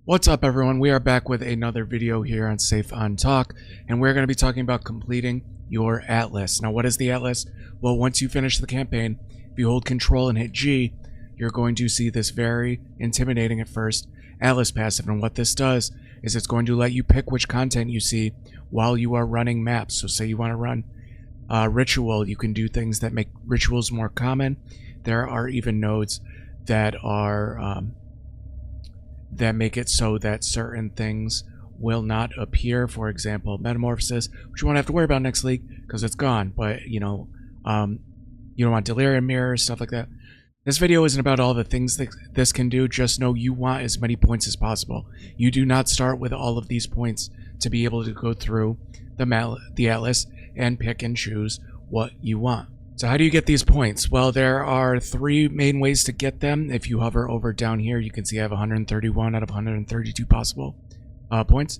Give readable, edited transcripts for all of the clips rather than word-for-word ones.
What's up, everyone? We are back with another video here on Safe on Talk, and we're going to be talking about completing your atlas. Now, what is the atlas? Well, once you finish the campaign, if you hold control and hit G, you're going to see this very intimidating at first atlas passive. And what this does is it's going to let you pick which content you see while you are running maps. So say you want to run ritual, you can do things that make rituals more common. There are even nodes that are that make it so that certain things will not appear. For example, metamorphosis, which you won't have to worry about next league because it's gone. But you know, you don't want delirium mirrors, stuff like that. This video isn't about all the things that this can do. Just know you want as many points as possible. You do not start with all of these points to be able to go through the atlas and pick and choose what you want. So how do you get these points? Well, there are three main ways to get them. If you hover over down here, you can see I have 131 out of 132 possible points.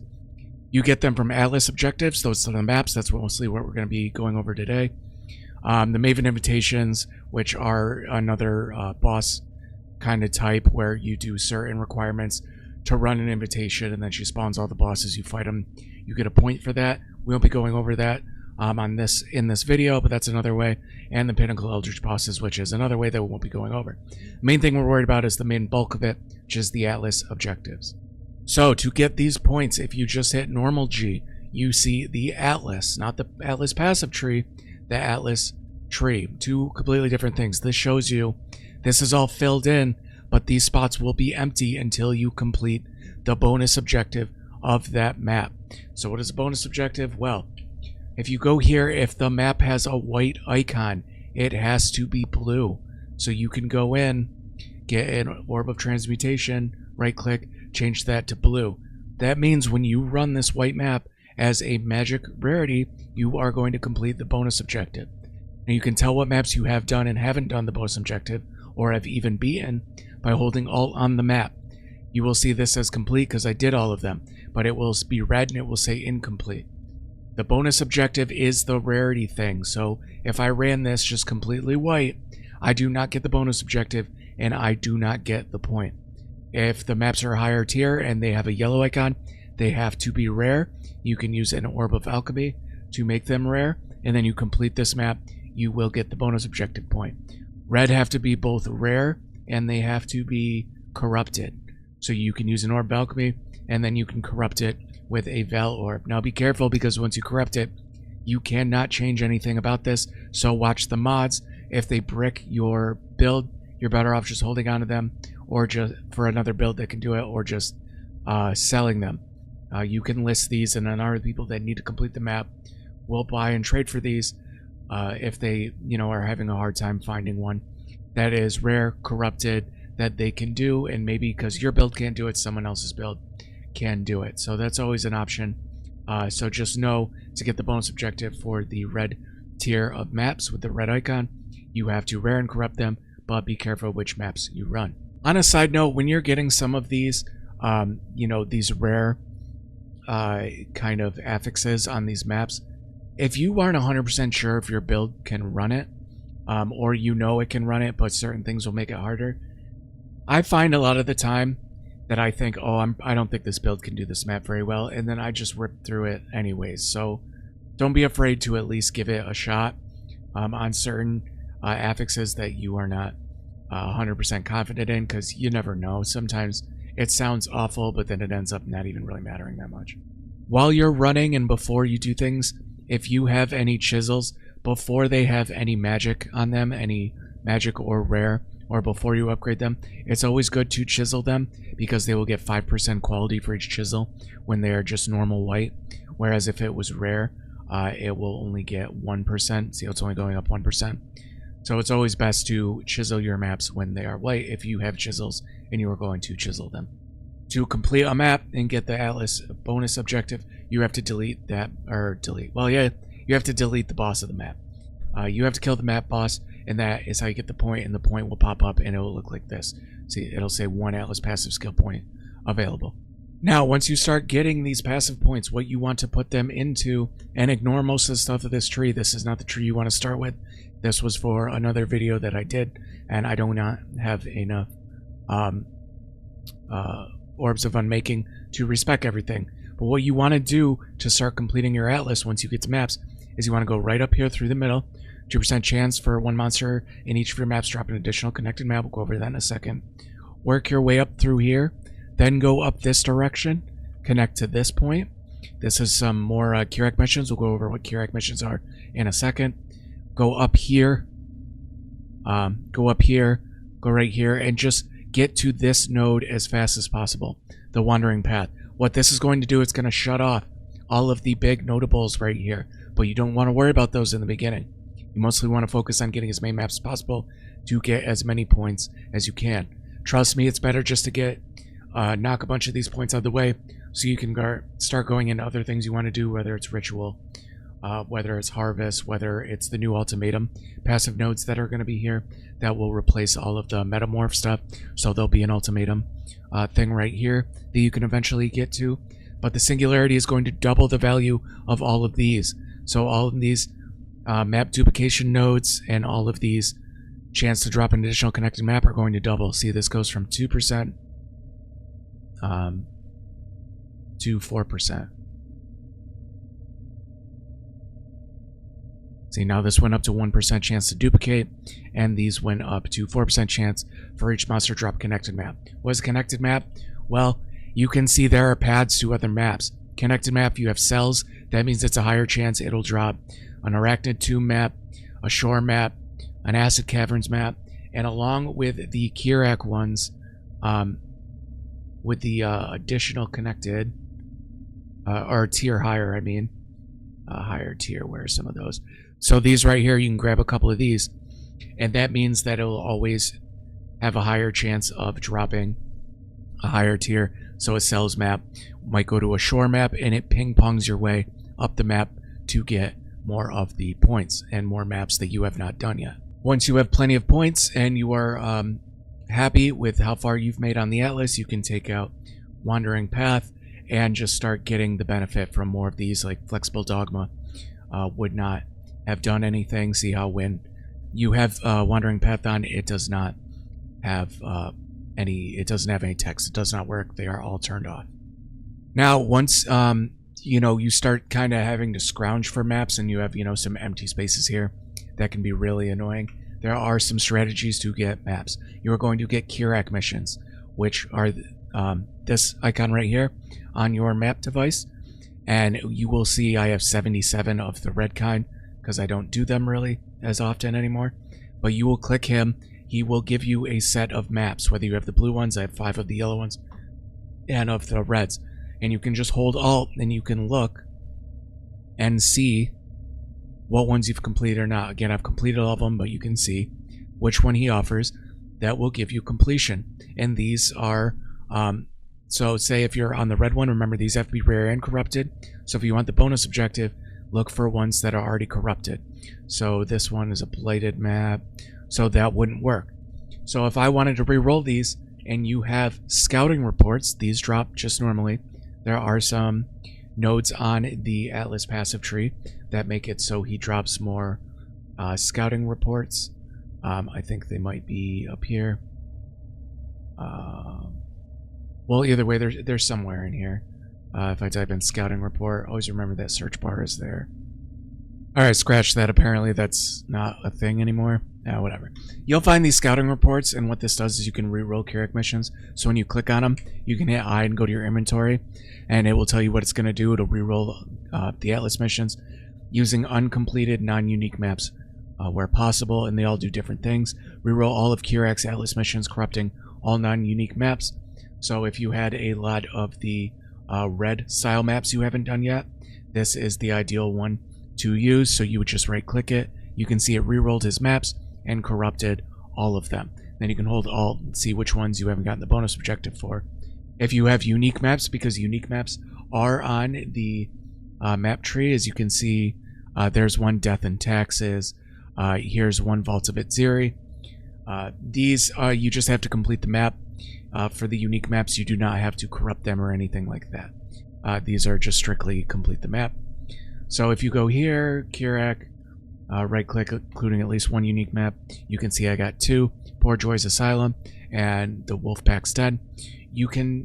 You get them from atlas objectives. Those are the maps. That's mostly what we're going to be going over today. The Maven invitations, which are another boss kind of type where you do certain requirements to run an invitation, and then she spawns all the bosses. You fight them. You get a point for that. We'll be going over that in this video, but that's another way. And the Pinnacle Eldritch bosses, which is another way that we won't be going over. The main thing we're worried about is the main bulk of it, which is the atlas objectives. So to get these points, if you just hit normal G, you see the atlas, not the atlas passive tree, the atlas tree. Two completely different things. This shows you this is all filled in, but these spots will be empty until you complete the bonus objective of that map. So what is a bonus objective? Well, if you go here, if the map has a white icon, it has to be blue. So you can go in, get an orb of transmutation, right click, change that to blue. That means when you run this white map as a magic rarity, you are going to complete the bonus objective. Now you can tell what maps you have done and haven't done the bonus objective, or have even beaten, by holding Alt on the map. You will see this as complete because I did all of them, but it will be red and it will say incomplete. The bonus objective is the rarity thing, so if I ran this just completely white, I do not get the bonus objective and I do not get the point. If the maps are higher tier and they have a yellow icon, they have to be rare. You can use an orb of alchemy to make them rare, and then you complete this map, you will get the bonus objective point. Red have to be both rare and they have to be corrupted. So you can use an orb of alchemy and then you can corrupt it with a Val orb. Now be careful because once you corrupt it, you cannot change anything about this. So watch the mods. If they brick your build, you're better off just holding on to them, or just for another build that can do it, or just selling them. You can list these, and then other people that need to complete the map will buy and trade for these if they, are having a hard time finding one that is rare, corrupted, that they can do, and maybe because your build can't do it, someone else's build can do it. So that's always an option. So just know to get the bonus objective for the red tier of maps with the red icon, you have to rare and corrupt them, but be careful which maps you run. On a side note, when you're getting some of these, these rare kind of affixes on these maps, if you aren't 100% sure if your build can run it, or it can run it, but certain things will make it harder, I find a lot of the time that I think, I don't think this build can do this map very well, and then I just rip through it anyways. So don't be afraid to at least give it a shot on certain affixes that you are not 100% confident in, because you never know. Sometimes it sounds awful, but then it ends up not even really mattering that much. While you're running and before you do things, if you have any chisels, before they have any magic on them, any magic or rare, or before you upgrade them, it's always good to chisel them because they will get 5% quality for each chisel when they are just normal white. Whereas if it was rare, it will only get 1%. See, it's only going up 1%. So it's always best to chisel your maps when they are white if you have chisels and you are going to chisel them. To complete a map and get the atlas bonus objective, you have to you have to delete the boss of the map. You have to kill the map boss, and that is how you get the point, and the point will pop up and it will look like this. See, it'll say 1 atlas passive skill point available. Now, once you start getting these passive points, what you want to put them into, and ignore most of the stuff of this tree. This is not the tree you want to start with. This was for another video that I did, and I do not have enough orbs of unmaking to respec everything. But what you want to do to start completing your atlas once you get to maps is you want to go right up here through the middle. 2% chance for one monster in each of your maps drop an additional connected map. We'll go over that in a second. Work your way up through here, then go up this direction, connect to this point. This is some more Kirac missions. We'll go over what Kirac missions are in a second. Go up here, go right here, and just get to this node as fast as possible, the Wandering Path. What this is going to do, it's going to shut off all of the big notables right here, but you don't want to worry about those in the beginning. You mostly want to focus on getting as many maps as possible to get as many points as you can. Trust me, it's better just to get knock a bunch of these points out of the way so you can start going into other things you want to do, whether it's ritual, whether it's harvest, whether it's the new ultimatum passive nodes that are going to be here that will replace all of the metamorph stuff. So there'll be an ultimatum thing right here that you can eventually get to, but the singularity is going to double the value of all of these. So all of these map duplication nodes and all of these chance to drop an additional connected map are going to double. See, this goes from 2% to 4%. See, now this went up to 1% chance to duplicate, and these went up to 4% chance for each monster drop connected map. What is a connected map? Well, you can see there are paths to other maps. Connected map, you have cells. That means it's a higher chance it'll drop an Arachnid Tomb map, a Shore map, an Acid Caverns map, and along with the Kirac ones, with the additional connected, or tier higher, I mean, higher tier, where are some of those? So these right here, you can grab a couple of these, and that means that it'll always have a higher chance of dropping a higher tier. So a cells map might go to a Shore map, and it ping-pongs your way up the map to get more of the points and more maps that you have not done yet. Once you have plenty of points and you are happy with how far you've made on the atlas, you can take out Wandering Path and just start getting the benefit from more of these. Like Flexible Dogma would not have done anything. See how when you have Wandering Path on, it does not have it doesn't have any text. It does not work. They are all turned off. Now once you know, you start kind of having to scrounge for maps and you have, you know, some empty spaces here that can be really annoying. There are some strategies to get maps. You are going to get Kirac missions, which are this icon right here on your map device, and you will see I have 77 of the red kind because I don't do them really as often anymore. But you will click him, he will give you a set of maps, whether you have the blue ones, I have 5 of the yellow ones, and of the reds. And you can just hold Alt and you can look and see what ones you've completed or not. Again, I've completed all of them, but you can see which one he offers that will give you completion. And these are, so say if you're on the red one, remember these have to be rare and corrupted. So if you want the bonus objective, look for ones that are already corrupted. So this one is a blighted map, so that wouldn't work. So if I wanted to re-roll these and you have scouting reports, these drop just normally. There are some nodes on the Atlas passive tree that make it so he drops more scouting reports. I think they might be up here. Well, either way, they're somewhere in here. If I type in scouting report, always remember that search bar is there. Alright, scratch that. Apparently that's not a thing anymore. Whatever. You'll find these scouting reports, and what this does is you can re-roll Kirac missions. So when you click on them, you can hit I and go to your inventory, and it will tell you what it's going to do. It'll re-roll the Atlas missions using uncompleted non-unique maps where possible, and they all do different things. Re-roll all of Kirac's Atlas missions, corrupting all non-unique maps. So if you had a lot of the red style maps you haven't done yet, this is the ideal one to use. So you would just right click it, you can see it re-rolled his maps and corrupted all of them. Then you can hold Alt and see which ones you haven't gotten the bonus objective for. If you have unique maps, because unique maps are on the map tree, as you can see, there's one Death and Taxes, here's one Vault of Itziri. These you just have to complete the map. For the unique maps, you do not have to corrupt them or anything like that. These are just strictly complete the map. So if you go here, Kirac, right click, including at least one unique map. You can see I got 2, Poor Joy's Asylum and the Wolfpack's Den. You can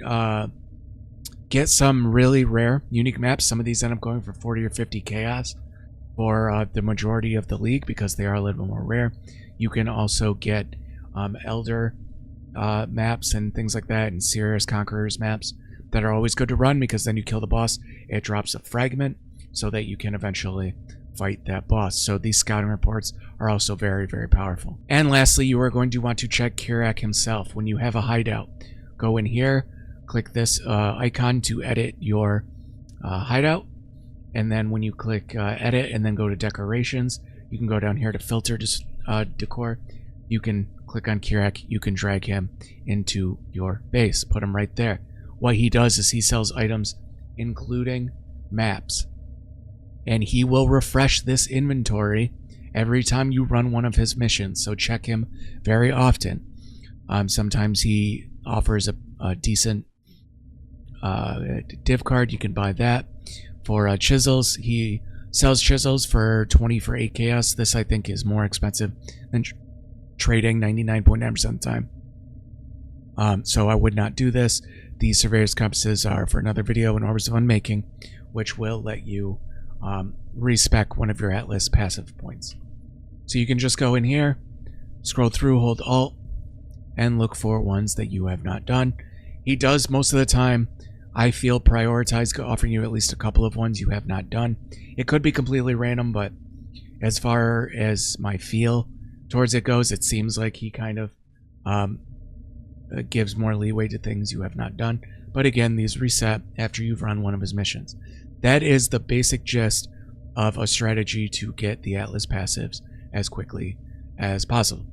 get some really rare unique maps. Some of these end up going for 40 or 50 chaos for the majority of the league because they are a little bit more rare. You can also get Elder maps and things like that, and Serious Conquerors maps that are always good to run because then you kill the boss, it drops a fragment so that you can eventually fight that boss. So these scouting reports are also very, very powerful. And lastly, you are going to want to check Kirak himself. When you have a hideout, go in here, click this icon to edit your hideout, and then when you click edit and then go to decorations, you can go down here to filter decor. You can click on Kirak, you can drag him into your base, put him right there. What he does is he sells items including maps, and he will refresh this inventory every time you run one of his missions, so check him very often. Sometimes he offers a decent div card. You can buy that. For chisels, he sells chisels for 20 for 8 chaos. This I think is more expensive than trading 99.9% of the time. So I would not do this. These Surveyor's Compasses are for another video in Orbs of Unmaking, which will let you respec one of your Atlas passive points. So you can just go in here, scroll through, hold Alt, and look for ones that you have not done. He does most of the time, I feel, prioritize offering you at least a couple of ones you have not done. It could be completely random, but as far as my feel towards it goes, it seems like he kind of gives more leeway to things you have not done. But again, these reset after you've run one of his missions. That is the basic gist of a strategy to get the Atlas passives as quickly as possible.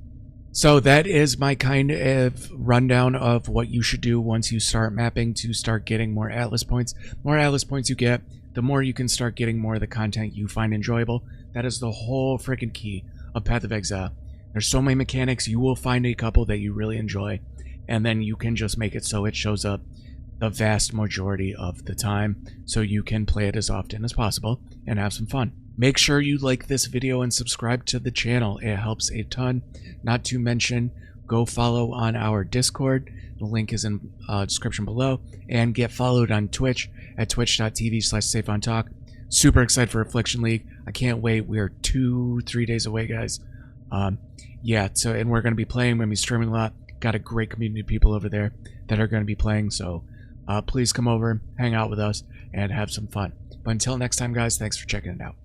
So that is my kind of rundown of what you should do once you start mapping to start getting more Atlas points. The more Atlas points you get, the more you can start getting more of the content you find enjoyable. That is the whole freaking key of Path of Exile. There's so many mechanics, you will find a couple that you really enjoy, and then you can just make it so it shows up the vast majority of the time, so you can play it as often as possible and have some fun. Make sure you like this video and subscribe to the channel. It helps a ton. Not to mention, go follow on our Discord. The link is in description below. And get followed on Twitch at twitch.tv/safeontalk. Super excited for Affliction League. I can't wait. We are 2-3 days away, guys. Yeah, so, and we're going to be playing. We're going to be streaming a lot. Got a great community of people over there that are going to be playing. So please come over, hang out with us, and have some fun. But until next time, guys, thanks for checking it out.